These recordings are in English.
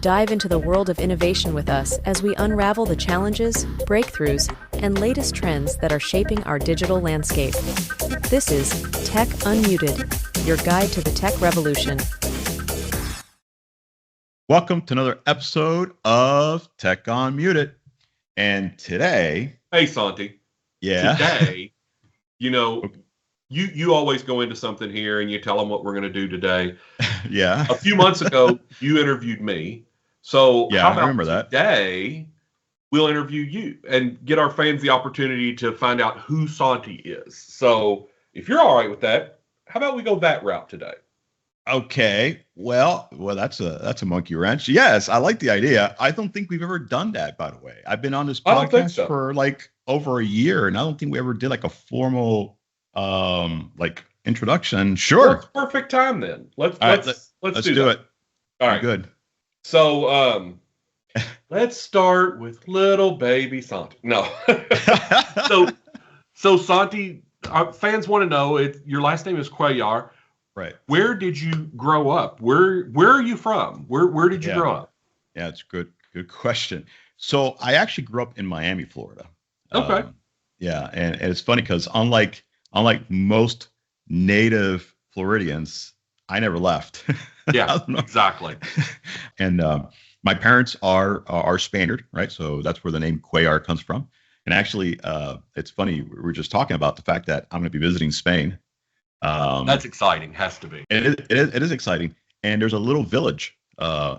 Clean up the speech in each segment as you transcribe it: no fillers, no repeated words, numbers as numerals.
Dive into the world of innovation with us as we unravel the challenges, breakthroughs, and latest trends that are shaping our digital landscape. This is Tech Unmuted, your guide to the tech revolution. Welcome to another episode of Tech Unmuted. And today... Hey, Santi. Yeah. Today, you always go into something here and you tell them what we're going to do today. Yeah. A few months ago, you interviewed me. So yeah, how about I remember that. Today, we'll interview you and get our fans the opportunity to find out who Santi is. So if you're all right with that, how about we go that route today? Okay. Well, that's a monkey wrench. Yes, I like the idea. I don't think we've ever done that, by the way. I've been on this podcast for like over a year, and I don't think we ever did like a formal introduction. Sure. Well, it's perfect time then. Let's do it. All right. Good. So let's start with little baby Santi. No. so Santi, our fans want to know your last name is Cuellar. Right. Where did you grow up? Where are you from? Where did you grow up? Yeah, it's good question. So I actually grew up in Miami, Florida. Okay. And it's funny because unlike most native Floridians, I never left. Yeah, exactly. And my parents are Spaniard, right? So that's where the name Cuellar comes from. And actually, it's funny. We were just talking about the fact that I'm going to be visiting Spain. That's exciting. Has to be. It is exciting. And there's a little village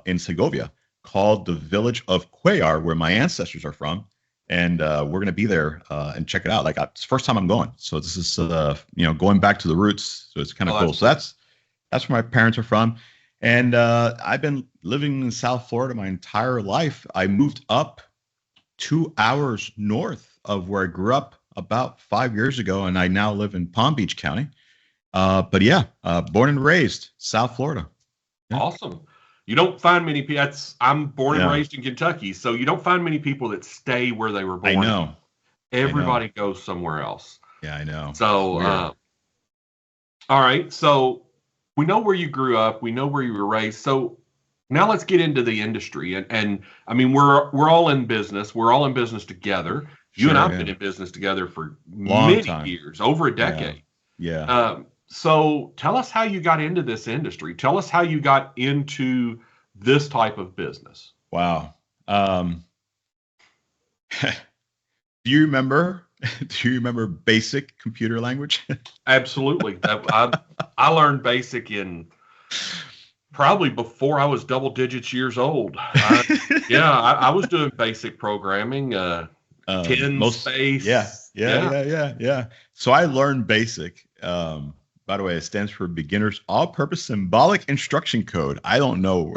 in Segovia called the Village of Cuellar, where my ancestors are from. And we're going to be there and check it out. It's the first time I'm going. So this is, going back to the roots. So it's kind of cool. So that's where my parents are from. And I've been living in South Florida my entire life. I moved up 2 hours north of where I grew up about 5 years ago. And I now live in Palm Beach County. Born and raised South Florida. Yeah. Awesome. You don't find many people. I'm born and raised in Kentucky, so you don't find many people that stay where they were born. I know. Everybody goes somewhere else. Yeah, I know. So, all right. So we know where you grew up. We know where you were raised. So now let's get into the industry. And I mean, we're all in business. We're all in business together. You and I've been in business together for many years, over a decade. Yeah. So tell us how you got into this industry. Tell us how you got into this type of business. Wow. Do you remember basic computer language? Absolutely. I learned basic in probably before I was double digits years old. I was doing basic programming, space. Yeah. So I learned basic. By the way, it stands for Beginner's All-Purpose Symbolic Instruction Code. I don't know.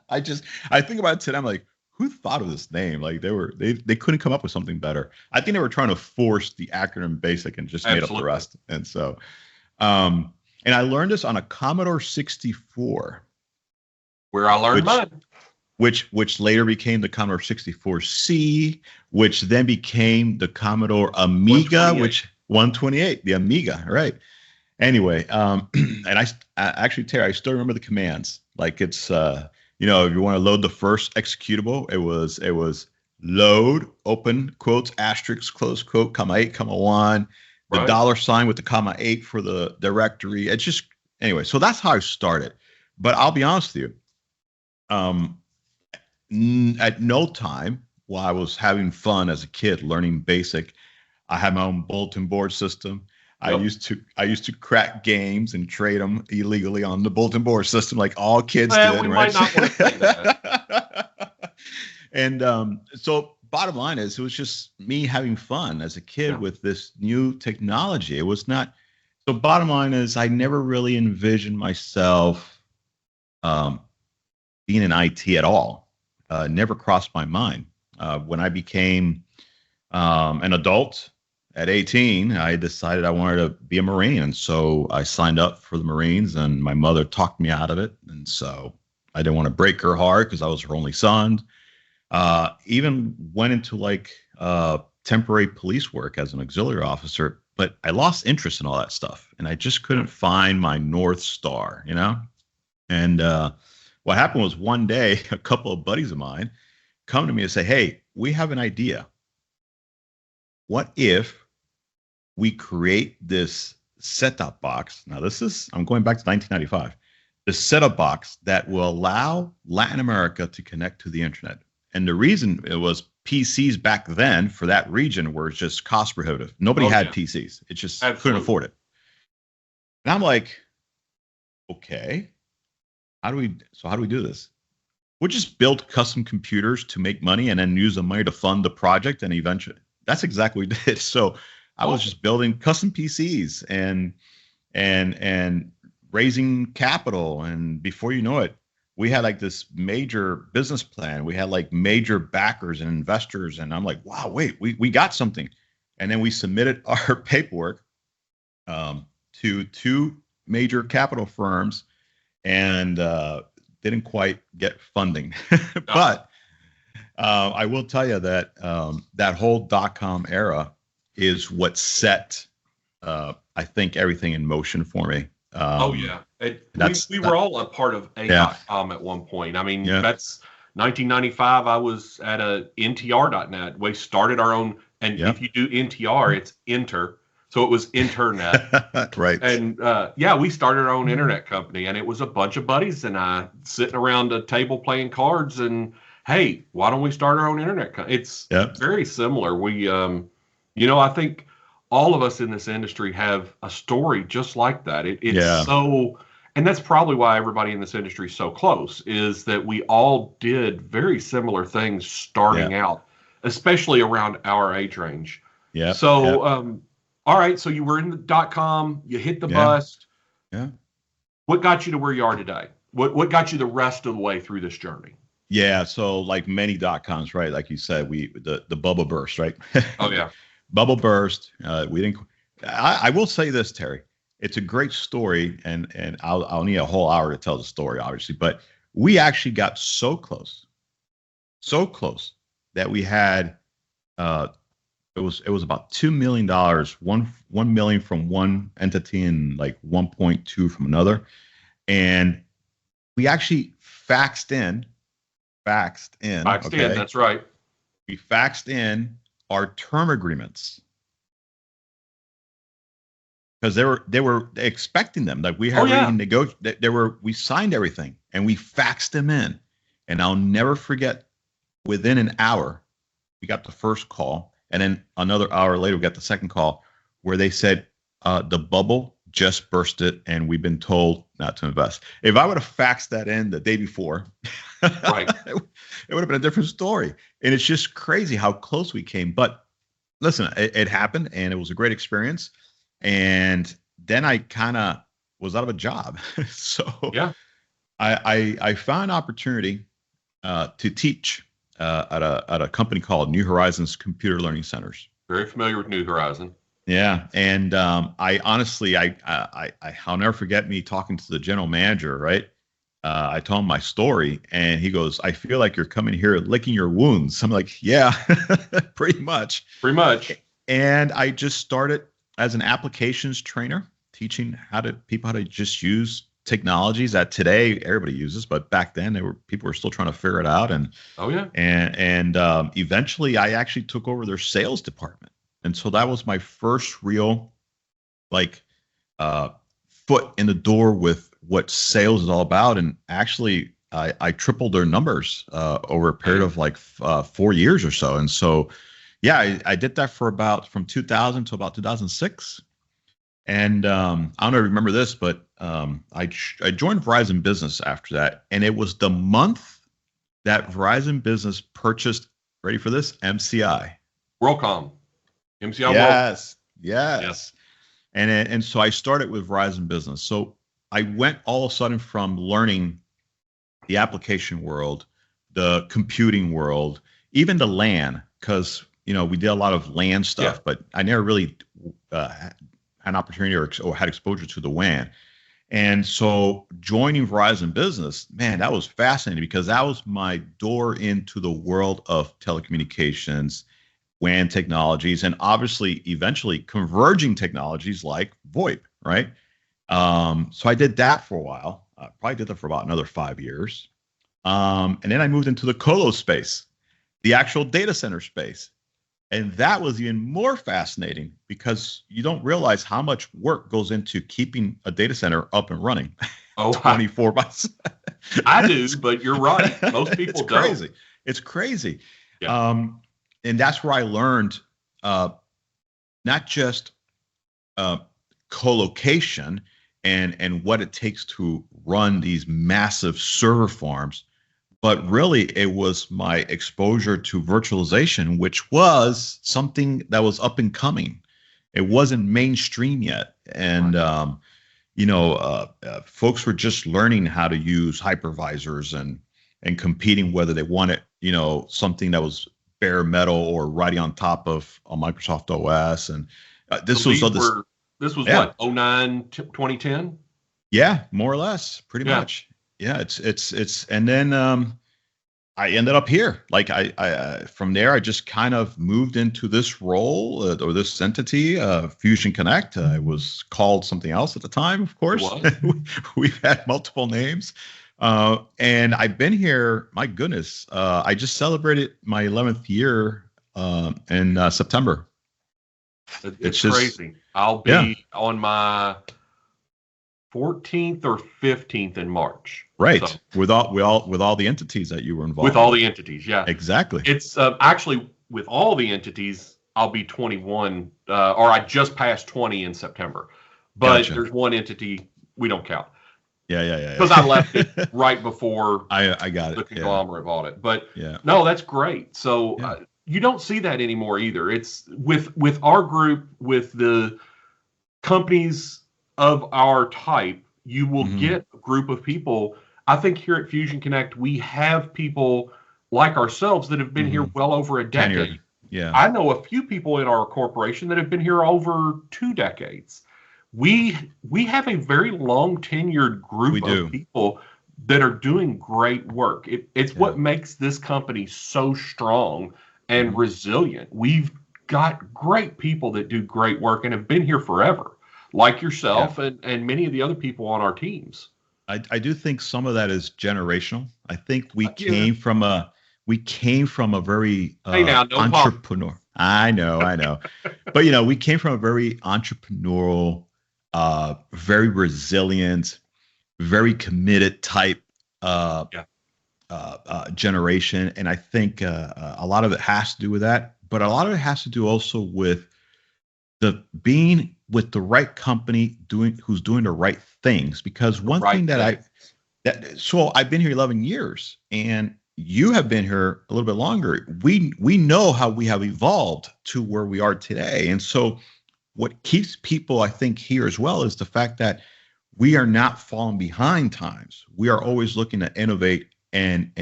I think about it today. I'm like, who thought of this name? Like they couldn't come up with something better. I think they were trying to force the acronym BASIC and just made up the rest. And so, and I learned this on a Commodore 64, where I learned mine. Which later became the Commodore 64C, which then became the Commodore Amiga, 128, the Amiga, right? Anyway, and I actually, Terry, I still remember the commands. Like it's, if you want to load the first executable, it was load, open quotes, asterisk, close quote, comma 8, comma 1, the dollar sign with the comma 8 for the directory. It's just, anyway, so that's how I started. But I'll be honest with you, at no time while I was having fun as a kid learning BASIC, I had my own bulletin board system. Yep. I used to crack games and trade them illegally on the bulletin board system, like all kids did. We might not want to say that. And so, bottom line is, it was just me having fun as a kid with this new technology. It was not. So, bottom line is, I never really envisioned myself being in IT at all. Never crossed my mind. When I became an adult at 18, I decided I wanted to be a Marine. And so I signed up for the Marines, and my mother talked me out of it. And so I didn't want to break her heart because I was her only son. Even went into temporary police work as an auxiliary officer, but I lost interest in all that stuff. And I just couldn't find my North Star, And what happened was one day, a couple of buddies of mine come to me and say, "Hey, we have an idea. What if we create this set-top box?" Now, I'm going back to 1995. The set-top box that will allow Latin America to connect to the internet. And the reason it was PCs back then for that region were just cost prohibitive. Nobody had PCs. It just couldn't afford it. And I'm like, okay, how do we do this? We'll just build custom computers to make money and then use the money to fund the project. And eventually, that's exactly what we did. So I was just building custom PCs and raising capital. And before you know it, we had like this major business plan. We had like major backers and investors. And I'm like, wow, wait, we got something. And then we submitted our paperwork to two major capital firms and didn't quite get funding. But I will tell you that that whole .com era is what set, I think, everything in motion for me. We were all a part of A.com at one point. I mean, that's 1995. I was at a NTR.net. We started our own, and if you do NTR, it's enter. So it was internet. Right. And we started our own internet company, and it was a bunch of buddies and I sitting around a table playing cards and, hey, why don't we start our own internet company? It's very similar. We, I think all of us in this industry have a story just like that. It's so, and that's probably why everybody in this industry is so close, is that we all did very similar things starting out, especially around our age range. Yeah. So, all right, so you were in the .com, you hit the bust. Yeah. What got you to where you are today? What got you the rest of the way through this journey? Yeah, so like many .coms, right? Like you said, the bubble burst, right? Oh yeah. Bubble burst. We didn't. I will say this, Terry. It's a great story, and I'll need a whole hour to tell the story, obviously. But we actually got so close that we had. It was about $2 million, $1 million from one entity and like 1.2 from another, and we actually faxed in. Okay? That's right. We faxed in our term agreements because they were expecting them. Like we had already negotiated. We signed everything and we faxed them in. And I'll never forget, within an hour, we got the first call. And then another hour later, we got the second call where they said, the bubble just bursted and we've been told not to invest. If I would have faxed that in the day before, right, it would have been a different story. And it's just crazy how close we came. But listen, it happened and it was a great experience. And then I kind of was out of a job. So I found an opportunity to teach at a company called New Horizons Computer Learning Centers. Very familiar with New Horizon. Yeah, and I honestly, I'll never forget me talking to the general manager. Right, I told him my story, and he goes, "I feel like you're coming here licking your wounds." I'm like, "Yeah, pretty much." Pretty much. And I just started as an applications trainer, teaching people how to just use technologies that today everybody uses, but back then people were still trying to figure it out. And eventually I actually took over their sales department. And so that was my first real foot in the door with what sales is all about. And actually I tripled their numbers over a period of 4 years or so. And so, I did that for from 2000 to about 2006. And I don't know if you remember this, but I joined Verizon Business after that. And it was the month that Verizon Business purchased, ready for this, MCI. WorldCom. MCI Yes. And so I started with Verizon Business. So I went all of a sudden from learning the application world, the computing world, even the LAN, because we did a lot of LAN stuff, but I never really had an opportunity or had exposure to the WAN. And so joining Verizon Business, man, that was fascinating because that was my door into the world of telecommunications, WAN technologies, and obviously eventually converging technologies like VoIP, right? So I did that for a while. Probably did that for about another 5 years. And then I moved into the colo space, the actual data center space. And that was even more fascinating because you don't realize how much work goes into keeping a data center up and running Oh, 24 by 7. I do, but you're right. Most people It's crazy. don't. It's crazy. Yeah. And that's where I learned not just co-location and what it takes to run these massive server farms, but really it was my exposure to virtualization, which was something that was up and coming. It wasn't mainstream yet. And, folks were just learning how to use hypervisors and competing whether they wanted, something that was bare metal or riding on top of a Microsoft OS. And this was what, 09, 2010? Yeah, more or less, pretty Yeah. much. Yeah, it's and then I ended up here. Like I from there I just kind of moved into this role or this entity, Fusion Connect. I was called something else at the time, of course. We've had multiple names. And I've been here, my goodness, I just celebrated my 11th year in September. It's crazy. I'll be on my 14th or 15th in March. Right. So, with all the entities that you were involved with all the entities, yeah. Exactly. It's actually with all the entities, I'll be 21, or I just passed 20 in September. But Gotcha. There's one entity we don't count. Yeah. Because I left it right before I got it. the conglomerate bought it. But yeah. No, that's great. So you don't see that anymore either. It's with our group, with the companies of our type, you will get a group of people. I think here at Fusion Connect, we have people like ourselves that have been here well over a decade. Tenured. Yeah. I know a few people in our corporation that have been here over 2 decades. We have a very long tenured group of people that are doing great work. It's what makes this company so strong and resilient. We've got great people that do great work and have been here forever, like yourself and many of the other people on our teams. I do think some of that is generational. I think we came from a very entrepreneur. I know. But we came from a very entrepreneurial, very resilient, very committed type generation. And I think a lot of it has to do with that, but a lot of it has to do also with the being with the right company who's doing the right things. Because one thing so I've been here 11 years and you have been here a little bit longer. We know how we have evolved to where we are today. And so what keeps people, I think, here as well is the fact that we are not falling behind times. We are always looking to innovate and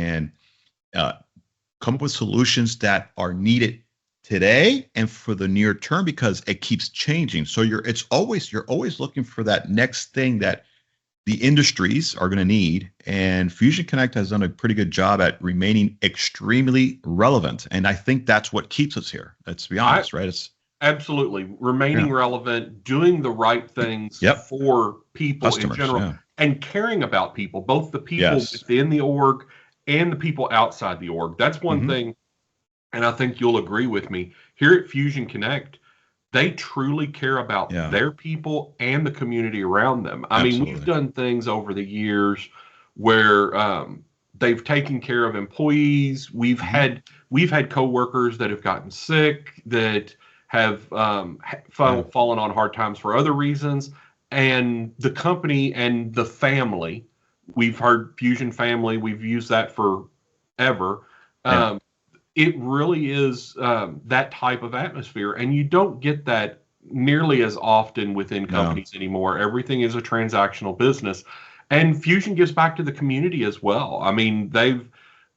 come up with solutions that are needed today and for the near term because it keeps changing. So you're always looking for that next thing that the industries are going to need. And Fusion Connect has done a pretty good job at remaining extremely relevant. And I think that's what keeps us here. Let's be honest, right? It's absolutely remaining relevant, doing the right things for people in general, and caring about people, both the people within the org and the people outside the org. That's one thing, and I think you'll agree with me. Here at Fusion Connect, they truly care about their people and the community around them. I mean, we've done things over the years where they've taken care of employees. We've had coworkers that have gotten sick, that have fallen on hard times for other reasons. And the company and the family, we've heard Fusion family, we've used that forever. It really is that type of atmosphere. And you don't get that nearly as often within companies anymore. Everything is a transactional business. And Fusion gives back to the community as well. I mean, they've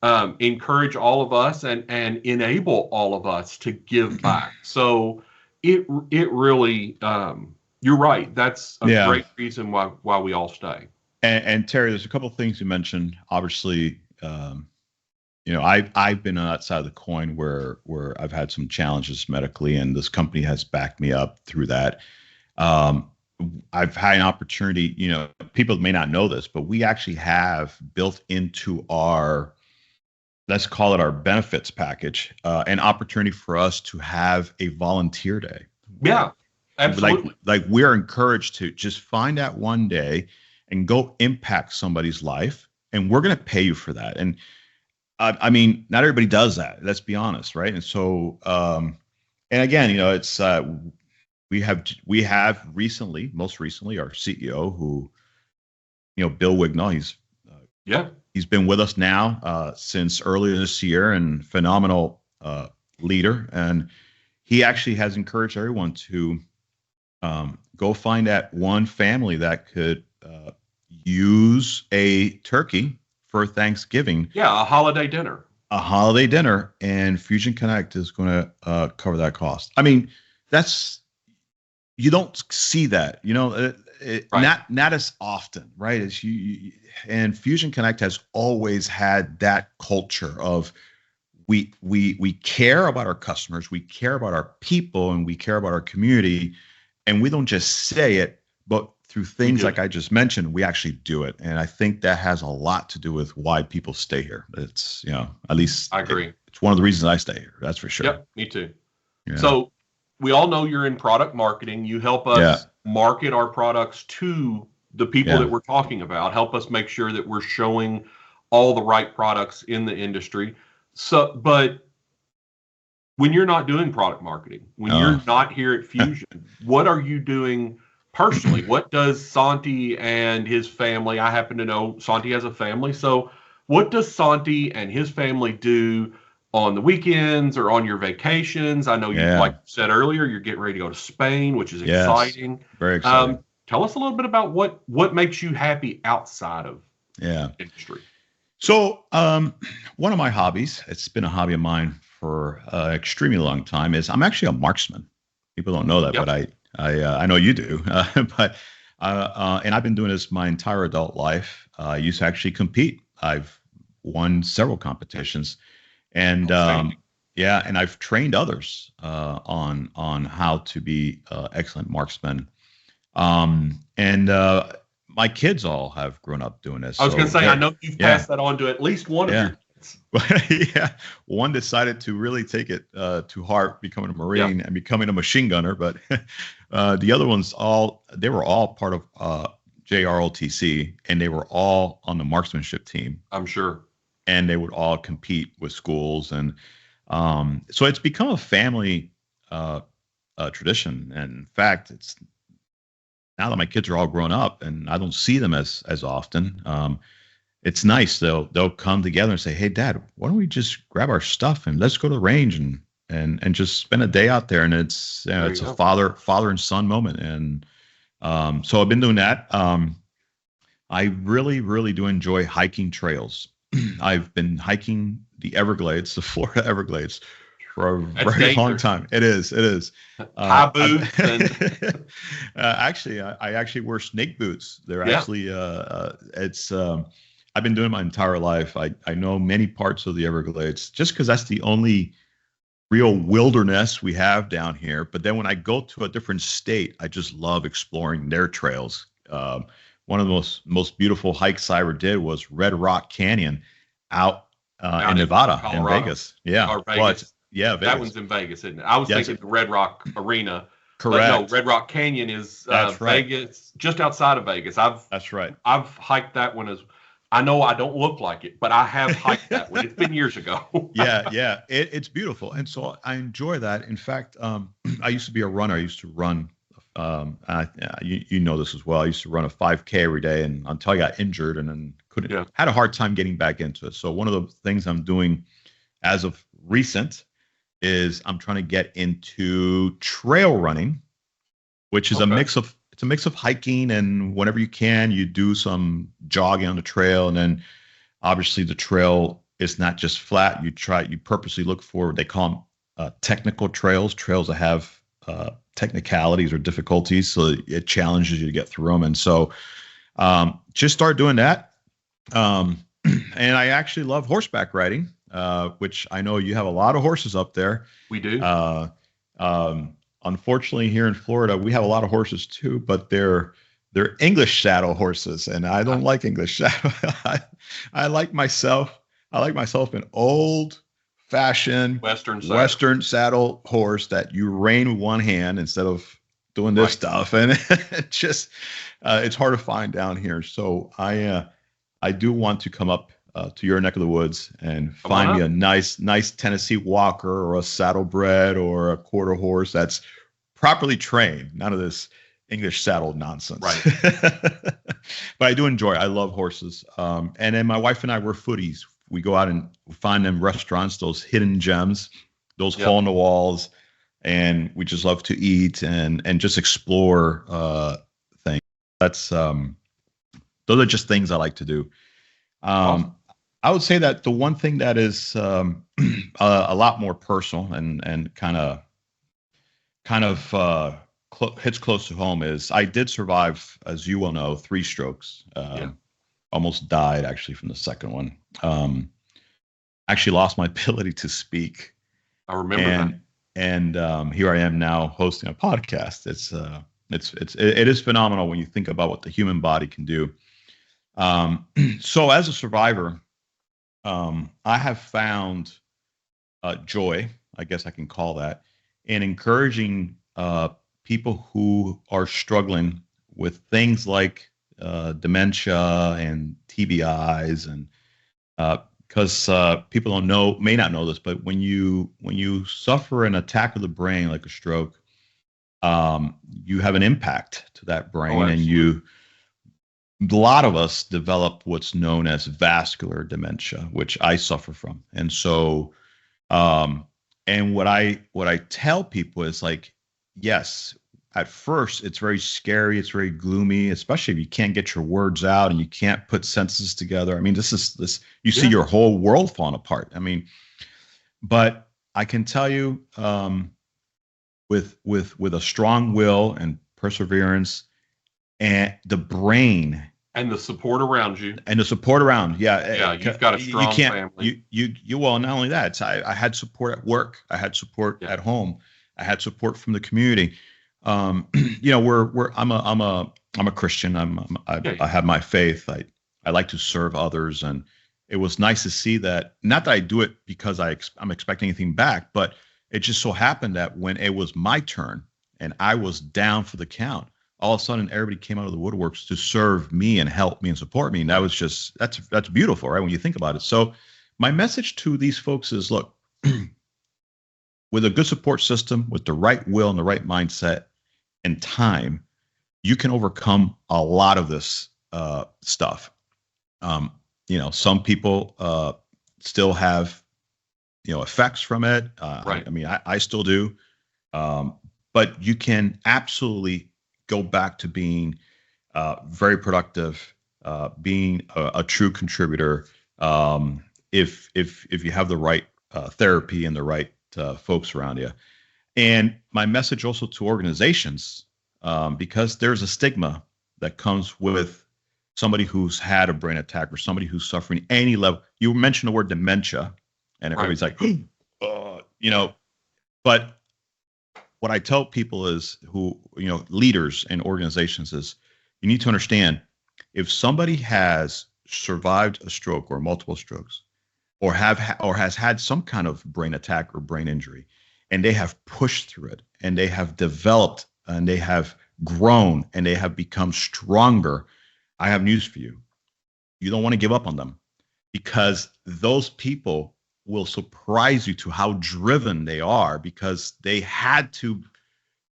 encouraged all of us and enable all of us to give back. So it really, you're right. That's a great reason why we all stay. And Terry, there's a couple of things you mentioned. Obviously, I've been on that side of the coin where I've had some challenges medically, and this company has backed me up through that. I've had an opportunity, people may not know this, but we actually have built into our, let's call it our benefits package, an opportunity for us to have a volunteer day. Yeah, absolutely. Like we're encouraged to just find that one day and go impact somebody's life, and we're going to pay you for that. And I mean, not everybody does that. Let's be honest, right? And so, and again, it's we have most recently, our CEO, who, Bill Wignall, he's been with us now since earlier this year, and phenomenal leader. And he actually has encouraged everyone to go find that one family that could use a turkey for Thanksgiving. Yeah, a holiday dinner. And Fusion Connect is going to cover that cost. I mean, you don't see that, right. not as often, right? As and Fusion Connect has always had that culture of we care about our customers, we care about our people, and we care about our community, and we don't just say it, but through things like I just mentioned, we actually do it. And I think that has a lot to do with why people stay here. It's, at least I agree. It's one of the reasons I stay here. That's for sure. Yep, me too. Yeah. So we all know you're in product marketing. You help us market our products to the people that we're talking about, help us make sure that we're showing all the right products in the industry. So, but when you're not doing product marketing, when you're not here at Fusion, what are you doing personally? What does Santi and his family, I happen to know Santi has a family, so what does Santi and his family do on the weekends or on your vacations? I know you, like you said earlier, you're getting ready to go to Spain, which is exciting. Very exciting. Tell us a little bit about what makes you happy outside of industry. So one of my hobbies, it's been a hobby of mine for an extremely long time, is I'm actually a marksman. People don't know that, but I know you do. But and I've been doing this my entire adult life. I used to actually compete. I've won several competitions, and and I've trained others on how to be excellent marksmen. And my kids all have grown up doing this. I was going to say, I know you've passed that on to at least one of your kids. One decided to really take it to heart, becoming a Marine and becoming a machine gunner. But the other ones, they were all part of JROTC, and they were all on the marksmanship team. I'm sure. And they would all compete with schools. And so it's become a family tradition. And in fact, it's now that my kids are all grown up and I don't see them as often, it's nice. They'll come together and say, "Hey, Dad, why don't we just grab our stuff and let's go to the range and just spend a day out there?" And it's it's a father and son moment. And so I've been doing that. I really, really do enjoy hiking trails. I've been hiking the Everglades, the Florida Everglades, for a very long time. It is. High boots. Actually, I actually wear snake boots. They're actually, it's, I've been doing it my entire life. I know many parts of the Everglades just because that's the only real wilderness we have down here. But then when I go to a different state, I just love exploring their trails. One of the most beautiful hikes I ever did was Red Rock Canyon out in Nevada, Colorado. In Vegas. Yeah. Or Vegas. Vegas. That one's in Vegas, isn't it? I was thinking the Red Rock Arena. Correct. But no, Red Rock Canyon is Vegas, just outside of Vegas. That's right. I've hiked that one I know I don't look like it, but I have hiked that one. It's been years ago. It's beautiful. And so I enjoy that. In fact, I used to be a runner. I used to run, you know this as well. I used to run a 5K every day, and until I got injured and then had a hard time getting back into it. So one of the things I'm doing as of recent is I'm trying to get into trail running, which is a mix of hiking, and whenever you can, you do some jogging on the trail. And then obviously the trail is not just flat. You purposely look for, they call them technical trails that have technicalities or difficulties. So it challenges you to get through them. And so just start doing that. And I actually love horseback riding, which I know you have a lot of horses up there. We do. unfortunately, here in Florida, we have a lot of horses too, but they're English saddle horses, and I don't like English saddle. I like myself. I like myself an old-fashioned Western saddle horse that you rein with one hand instead of doing this stuff, and it just it's hard to find down here. So I do want to come up to your neck of the woods and find me a nice Tennessee Walker or a saddlebred or a quarter horse that's properly trained. None of this English saddle nonsense. Right. But I do enjoy it. I love horses. And then my wife and I, we're foodies. We go out and find them restaurants, those hidden gems, those hole in the walls, and we just love to eat and just explore things. That's those are just things I like to do. Awesome. I would say that the one thing that is a lot more personal and kind of hits close to home is I did survive, as you well know, 3 strokes. Almost died actually from the second one. Actually lost my ability to speak. I remember that. And here I am now hosting a podcast. It is phenomenal when you think about what the human body can do. So as a survivor, I have found joy, I guess I can call that, in encouraging people who are struggling with things like dementia and TBIs, and because people may not know this, but when you suffer an attack of the brain like a stroke, you have an impact to that brain, and a lot of us develop what's known as vascular dementia, which I suffer from. And so, and what I tell people is like, yes, at first it's very scary, it's very gloomy, especially if you can't get your words out and you can't put sentences together. I mean, you see your whole world falling apart. I mean, but I can tell you, with a strong will and perseverance, and the brain and the support around you, you've got a strong family. You well, not only that, I had support at work, I had support at home, I had support from the community. I'm a Christian. I have my faith. I like to serve others, and it was nice to see that. Not that I do it because I'm expecting anything back, but it just so happened that when it was my turn and I was down for the count, all of a sudden everybody came out of the woodworks to serve me and help me and support me. And that was just that's beautiful, right? When you think about it. So my message to these folks is, look, with a good support system, with the right will and the right mindset and time, you can overcome a lot of this stuff. Some people still have effects from it. Right. I mean, I still do. But you can absolutely go back to being very productive, being a true contributor, if you have the right therapy and the right folks around you. And my message also to organizations, because there's a stigma that comes with somebody who's had a brain attack or somebody who's suffering any level. You mentioned the word dementia, and everybody's like, but what I tell people is leaders and organizations is, you need to understand, if somebody has survived a stroke or multiple strokes, or has had some kind of brain attack or brain injury, and they have pushed through it, and they have developed, and they have grown, and they have become stronger, I have news for you. You don't want to give up on them, because those people will surprise you to how driven they are, because they had to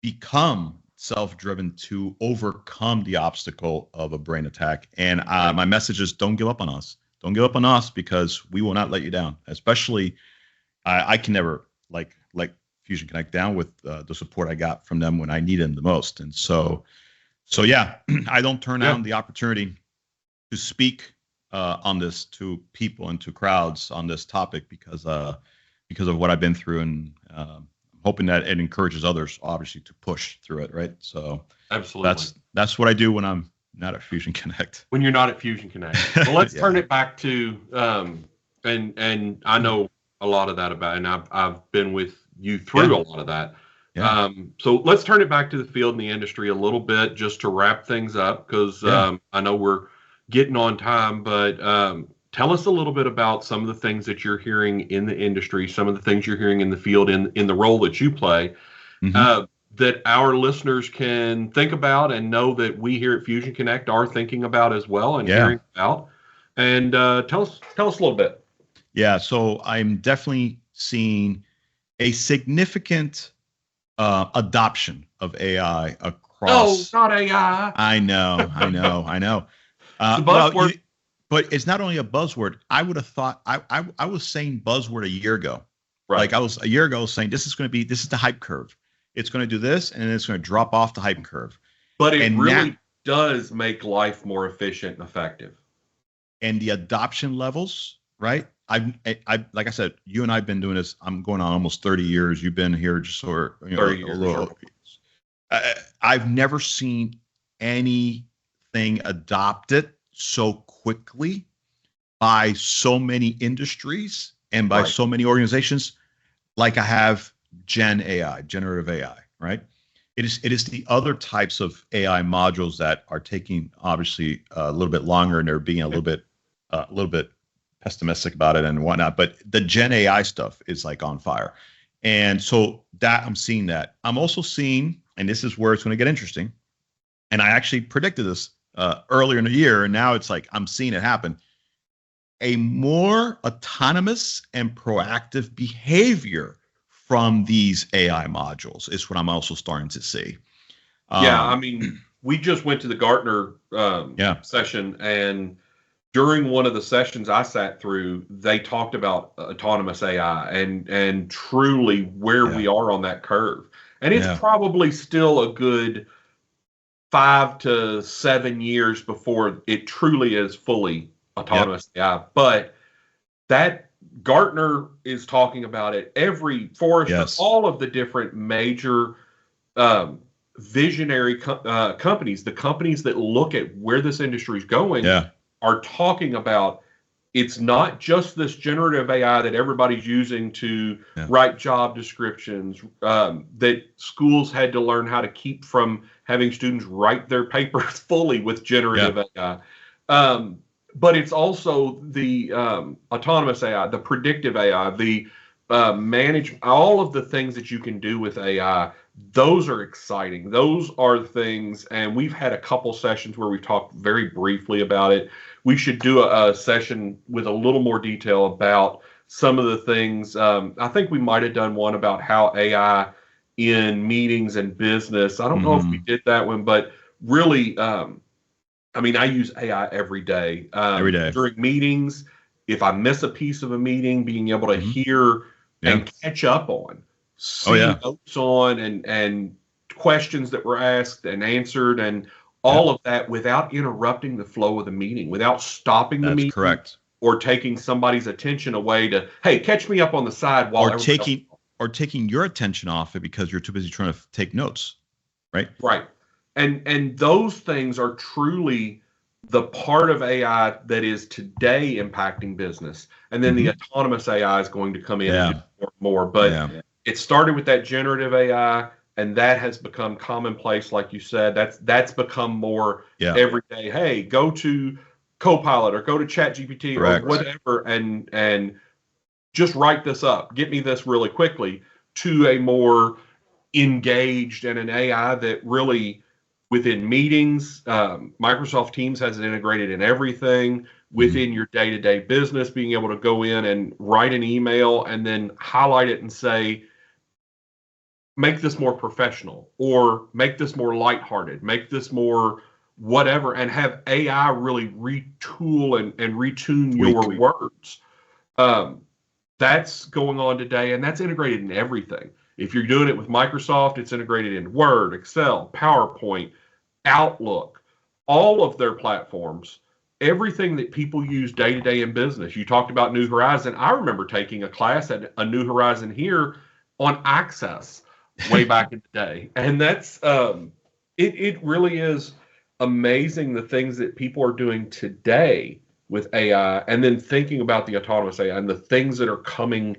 become self-driven to overcome the obstacle of a brain attack. And my message is, don't give up on us. Don't give up on us, because we will not let you down. Especially, I can never like Fusion Connect down with the support I got from them when I needed them the most. And so yeah, I don't turn down the opportunity to speak on this to people and to crowds on this topic, because of what I've been through, and hoping that it encourages others, obviously, to push through it. Right. So absolutely, that's what I do when I'm not at Fusion Connect. When you're not at Fusion Connect. Well, let's turn it back to and I know a lot of that about, and I've been with you through a lot of that. Yeah. So let's turn it back to the field and the industry a little bit just to wrap things up because I know we're getting on time, but tell us a little bit about some of the things that you're hearing in the industry, some of the things you're hearing in the field in the role that you play, that our listeners can think about and know that we here at Fusion Connect are thinking about as well and hearing about. And tell us a little bit. Yeah. So I'm definitely seeing a significant adoption of AI across. Oh, not AI. I know. It's a Well, buzzword. but it's not only a buzzword. I would have thought I was saying buzzword a year ago. Right. Like I was a year ago saying this is the hype curve. It's going to do this and then it's going to drop off the hype curve. But it And really does make life more efficient and effective. And the adoption levels, right? I like I said, you and I've been doing this. I'm going on almost 30 years. You've been here just sort of, 30 years. I've never seen anything adopted so quickly by so many industries and by so many organizations like I have generative AI, right? It is the other types of AI modules that are taking obviously a little bit longer and they're being a little bit pessimistic about it and whatnot. But the Gen AI stuff is like on fire. And so that I'm seeing that. I'm also seeing, and this is where it's going to get interesting. And I actually predicted this earlier in the year, and now it's like I'm seeing it happen. A more autonomous and proactive behavior from these AI modules is what I'm also starting to see. I mean, we just went to the Gartner session, and during one of the sessions I sat through, they talked about autonomous AI and truly where we are on that curve. And it's probably still a good 5 to 7 years before it truly is fully autonomous AI. But that Gartner is talking about it. Forrester, all of the different major visionary companies, the companies that look at where this industry is going, are talking about it's not just this generative AI that everybody's using to write job descriptions, that schools had to learn how to keep from having students write their papers fully with generative AI. But it's also the autonomous AI, the predictive AI, the all of the things that you can do with AI. Those are exciting. Those are things, and we've had a couple sessions where we've talked very briefly about it. We should do a session with a little more detail about some of the things. I think we might have done one about how AI in meetings and business. I don't know if we did that one, but really, I mean, I use AI every day. During meetings, if I miss a piece of a meeting, being able to hear and catch up on, see notes on, and questions that were asked and answered, and all of that without interrupting the flow of the meeting, without stopping the meeting. Correct. Or taking somebody's attention away to, hey, catch me up on the side while taking your attention off it because you're too busy trying to take notes, right? Right. And those things are truly the part of AI that is today impacting business. And then the autonomous AI is going to come in and do more. But it started with that generative AI, and that has become commonplace, like you said. That's become more every day. Hey, go to Copilot or go to ChatGPT or whatever and just write this up. Get me this really quickly, to a more engaged and an AI that really within meetings, Microsoft Teams has it integrated in everything within your day-to-day business, being able to go in and write an email and then highlight it and say, make this more professional or make this more lighthearted, make this more whatever, and have AI really retool and retune your words. That's going on today, and that's integrated in everything. If you're doing it with Microsoft, it's integrated in Word, Excel, PowerPoint, Outlook, all of their platforms, everything that people use day to day in business. You talked about New Horizon. I remember taking a class at a New Horizon here on Access way back in the day. And that's, it really is amazing the things that people are doing today with AI, and then thinking about the autonomous AI and the things that are coming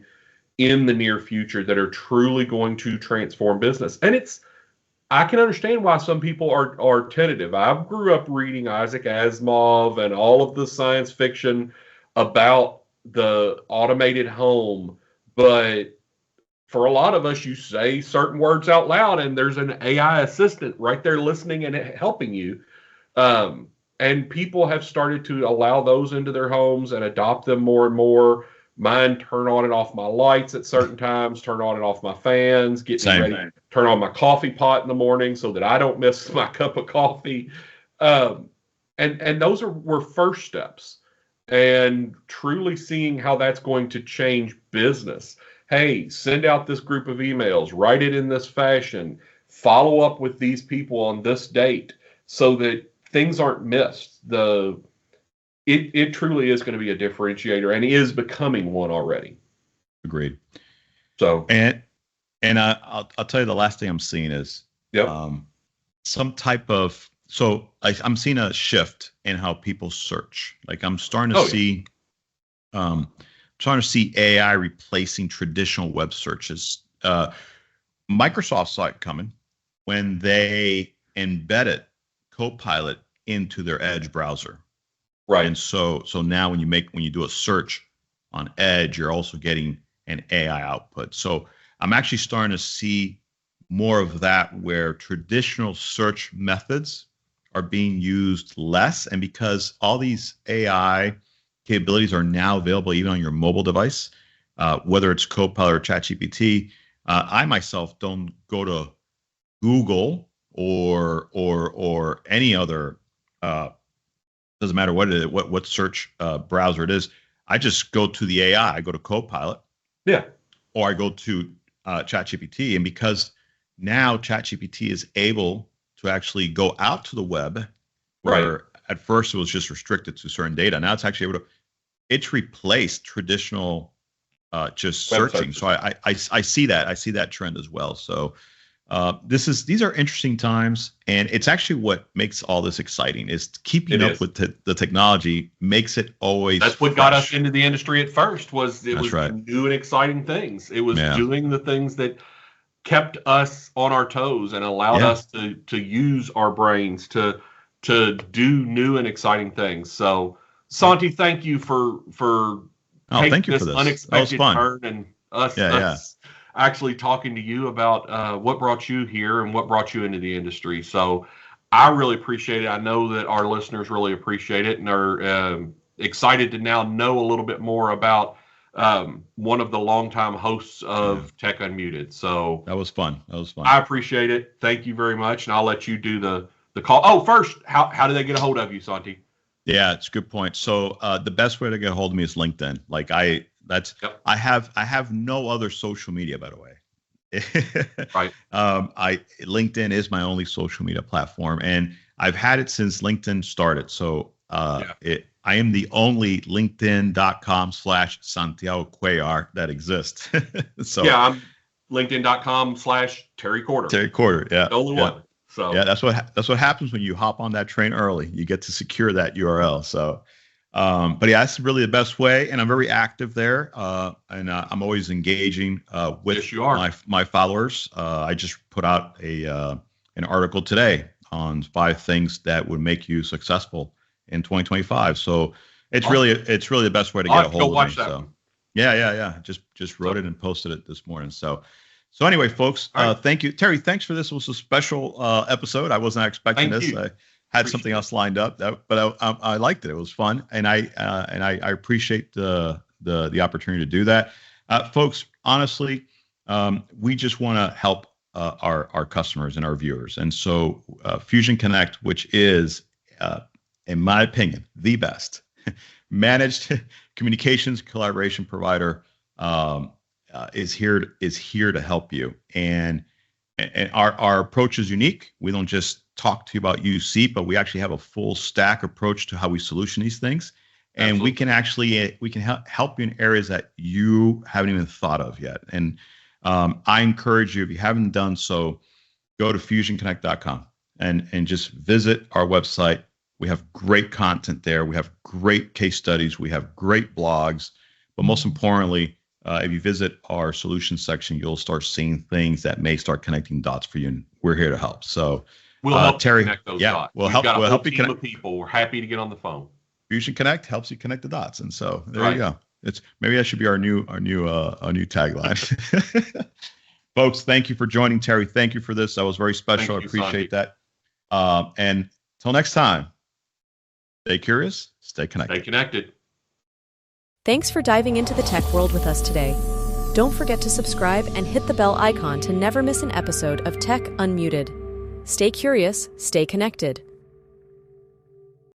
in the near future that are truly going to transform business. And I can understand why some people are tentative. I grew up reading Isaac Asimov and all of the science fiction about the automated home, but for a lot of us, you say certain words out loud and there's an AI assistant right there listening and helping you. And people have started to allow those into their homes and adopt them more and more. Mine turn on and off my lights at certain times, turn on and off my fans, get me ready, turn on my coffee pot in the morning so that I don't miss my cup of coffee. And those were first steps. And truly seeing how that's going to change business. Hey, send out this group of emails, write it in this fashion, follow up with these people on this date so that things aren't missed. It truly is going to be a differentiator and is becoming one already. Agreed. So and I'll tell you the last thing I'm seeing is some type of I'm seeing a shift in how people search. Like I'm starting to see AI replacing traditional web searches. Microsoft saw it coming when they embedded Copilot into their Edge browser. Right. And so now when you do a search on Edge, you're also getting an AI output. So I'm actually starting to see more of that where traditional search methods are being used less. And because all these AI capabilities are now available even on your mobile device, whether it's Copilot or ChatGPT, I myself don't go to Google or any other doesn't matter what it is, what search browser it is. I just go to the AI. I go to Copilot, or I go to ChatGPT, and because now ChatGPT is able to actually go out to the web, where at first it was just restricted to certain data. Now it's actually able to. It's replaced traditional just searching. So I see that. I see that trend as well. So. These are interesting times, and it's actually what makes all this exciting is keeping up with the technology makes it always. That's what got us into the industry at first. Was new and exciting things. It was doing the things that kept us on our toes and allowed us to use our brains to do new and exciting things. So, Santi, thank you for taking this unexpected turn and us actually talking to you about what brought you here and what brought you into the industry. So I really appreciate it. I know that our listeners really appreciate it and are excited to now know a little bit more about one of the longtime hosts of Tech Unmuted. So that was fun. I appreciate it. Thank you very much. And I'll let you do the call. Oh, first, how do they get a hold of you, Santi? Yeah, it's a good point. So the best way to get a hold of me is LinkedIn. Like I have no other social media, by the way. Right. LinkedIn is my only social media platform, and I've had it since LinkedIn started. So I am the only LinkedIn.com/Santiago Cuellar that exists. So I'm LinkedIn.com/Terry Corder. Terry Corder, the only one. So that's what happens when you hop on that train early. You get to secure that URL. So, but that's really the best way, and I'm very active there, and I'm always engaging with my followers. I just put out an article today on 5 things that would make you successful in 2025. So it's really the best way to get a hold of me. So yeah. Just wrote it and posted it this morning. So anyway, folks, thank you, Terry. Thanks for this. It was a special episode. I was not expecting this. I had something else lined up, but I liked it. It was fun, and I appreciate the opportunity to do that, folks. Honestly, we just want to help our customers and our viewers, and so Fusion Connect, which is, in my opinion, the best managed communications collaboration provider. Is here to help you, and our approach is unique. We don't just talk to you about UC, but we actually have a full stack approach to how we solution these things, and we can help you in areas that you haven't even thought of yet. And I encourage you, if you haven't done so, go to fusionconnect.com and just visit our website. We have great content there. We have great case studies. We have great blogs, but most importantly, if you visit our solution section, you'll start seeing things that may start connecting dots for you, and we're here to help. So, we'll help Terry, you connect those yeah, dots. we'll We've help. got a We'll whole help you team connect. of people. We're happy to get on the phone. Fusion Connect helps you connect the dots, and so there Right. you go. It's maybe that should be our new tagline. Folks, thank you for joining. Terry, thank you for this. That was very special. Thank I you, appreciate Santi. that. And till next time, stay curious, stay connected. Stay connected. Thanks for diving into the tech world with us today. Don't forget to subscribe and hit the bell icon to never miss an episode of Tech Unmuted. Stay curious, stay connected.